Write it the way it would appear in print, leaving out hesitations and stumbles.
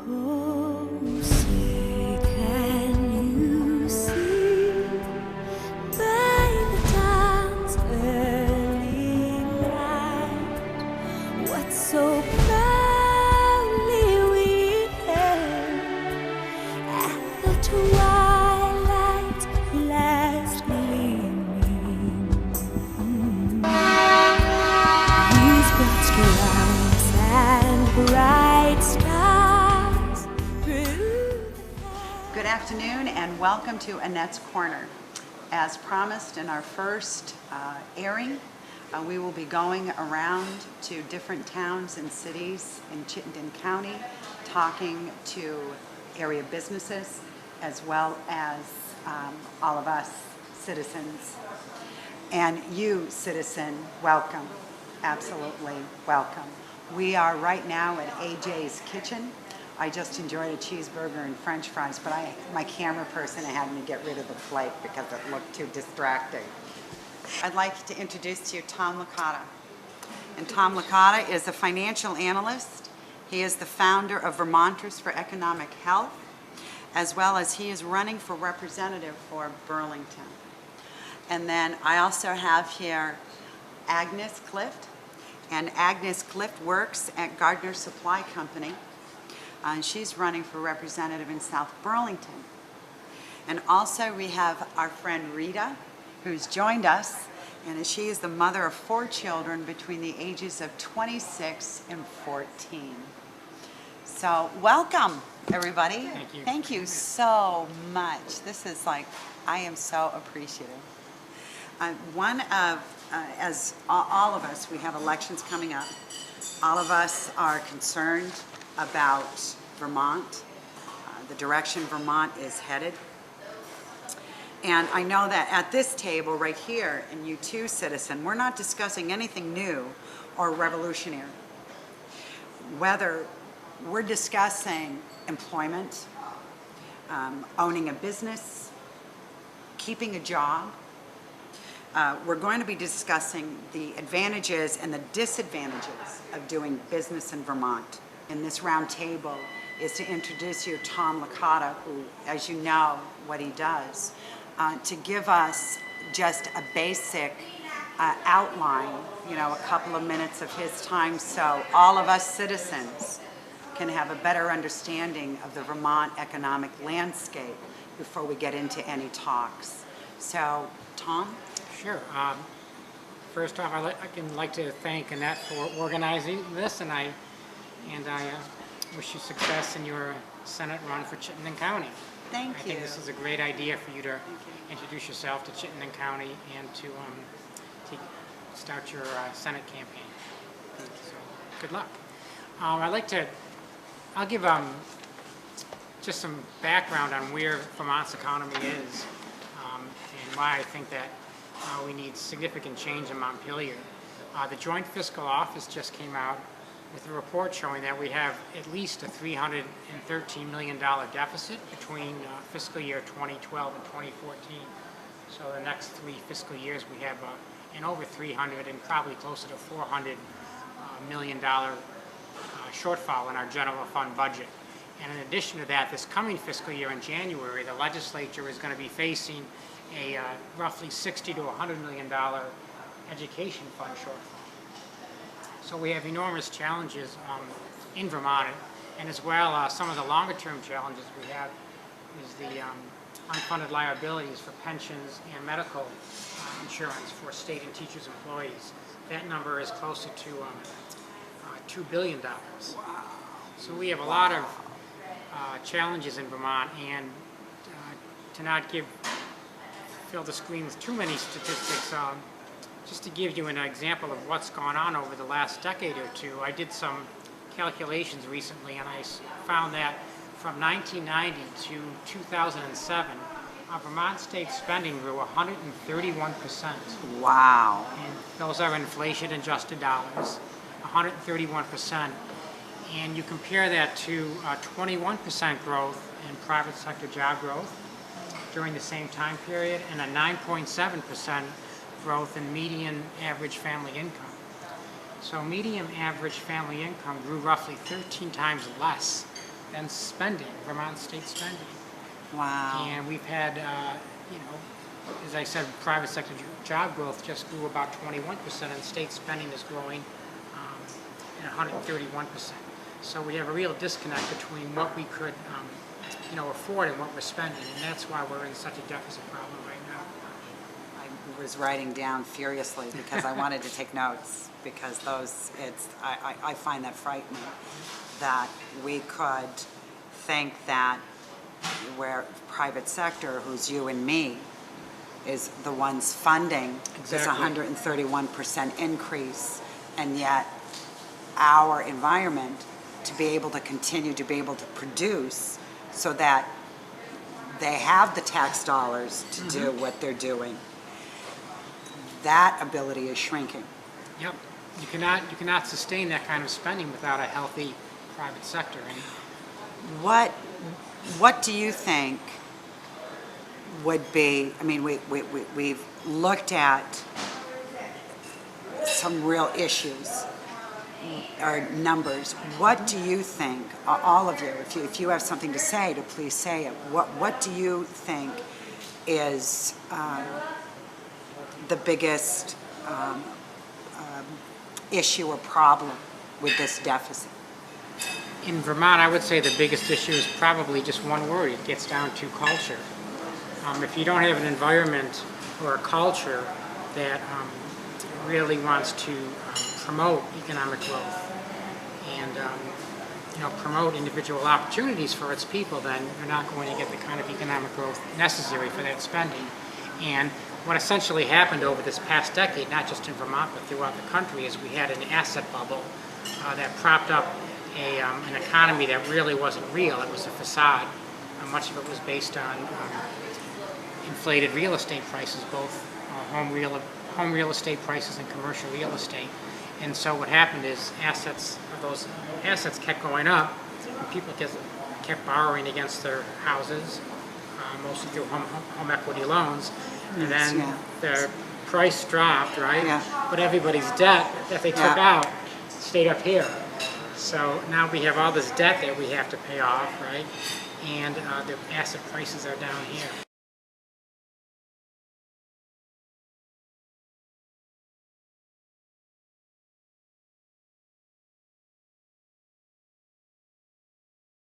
Oh, say can you see by the dawn's early light what so proudly we hailed at the twilight's last gleaming? These broad stripes and bright stars prove. Good afternoon and welcome to Annette's Corner. As promised in our first airing, we will be going around to different towns and cities in Chittenden County, talking to area businesses as well as all of us citizens. And you, citizen, welcome. Absolutely welcome. We are right now at AJ's Kitchen. I just enjoyed a cheeseburger and french fries, but my camera person had me get rid of the plate because it looked too distracting. I'd like to introduce to you Tom Licata. And Tom Licata is a financial analyst. He is the founder of Vermonters for Economic Health, as well as he is running for representative for Burlington. And then I also have here Agnes Clift. And Agnes Clift works at Gardner Supply Company. She's running for representative in South Burlington. And also we have our friend Rita, who's joined us, and she is the mother of 4 children between the ages of 26 and 14. So welcome, everybody. Thank you. Thank you so much. This is like, I am so appreciative. As all of us, we have elections coming up. All of us are concerned about Vermont, the direction Vermont is headed. And I know that at this table right here, and you too, citizen, we're not discussing anything new or revolutionary. Whether we're discussing employment, owning a business, keeping a job, we're going to be discussing the advantages and the disadvantages of doing business in Vermont. And this round table is to introduce you to Tom Licata, who, as you know, what he does, to give us just a basic outline, a couple of minutes of his time, so all of us citizens can have a better understanding of the Vermont economic landscape before we get into any talks. So, Tom? Sure. First off, I'd like to thank Annette for organizing this, and I wish you success in your Senate run for Chittenden County. Thank you. I think this is a great idea for you to introduce yourself to Chittenden County and to start your Senate campaign. So, good luck. I'll give just some background on where Vermont's economy is and why I think that we need significant change in Montpelier. The Joint Fiscal Office just came out with a report showing that we have at least a $313 million deficit between fiscal year 2012 and 2014. So the next 3 fiscal years we have an over 300 and probably closer to $400 million shortfall in our general fund budget. And in addition to that, this coming fiscal year in January, the legislature is going to be facing a roughly $60 to $100 million education fund shortfall. So we have enormous challenges in Vermont, and as well some of the longer term challenges we have is the unfunded liabilities for pensions and medical insurance for state and teachers' employees. That number is closer to $2 billion. Wow. So we have a lot of challenges in Vermont, and to not fill the screen with too many statistics, just to give you an example of what's gone on over the last decade or two, I did some calculations recently, and I found that from 1990 to 2007, Vermont state spending grew 131%. Wow. And those are inflation-adjusted dollars, 131%. And you compare that to 21% growth in private sector job growth during the same time period, and a 9.7% growth in median average family income. So median average family income grew roughly 13 times less than spending, Vermont state spending. Wow. And we've had, as I said, private sector job growth just grew about 21%, and state spending is growing at 131%. So we have a real disconnect between what we could, afford and what we're spending, and that's why we're in such a deficit problem right now. I was writing down furiously because I wanted to take notes, because I find that frightening, that we could think that where private sector, who's you and me, is the ones funding this Exactly. 131% increase, and yet our environment to be able to continue to be able to produce so that they have the tax dollars to do what they're doing. That ability is shrinking. Yep. You cannot sustain that kind of spending without a healthy private sector. And What do you think would be, I mean, we've looked at some real issues or numbers. What do you think, all of you, if you have something to say, to please say it, what do you think is the biggest issue or problem with this deficit? in Vermont, I would say the biggest issue is probably just one word. It gets down to culture. If you don't have an environment or a culture that really wants to promote economic growth and promote individual opportunities for its people, then you're not going to get the kind of economic growth necessary for that spending. And what essentially happened over this past decade, not just in Vermont but throughout the country, is we had an asset bubble that propped up an economy that really wasn't real. It was a facade. Much of it was based on inflated real estate prices, both home real estate prices and commercial real estate. And so what happened is those assets kept going up, and people kept borrowing against their houses, mostly through home equity loans, and then their price dropped, right? Yeah. But everybody's debt that they took out stayed up here. So now we have all this debt that we have to pay off, right? And the asset prices are down here.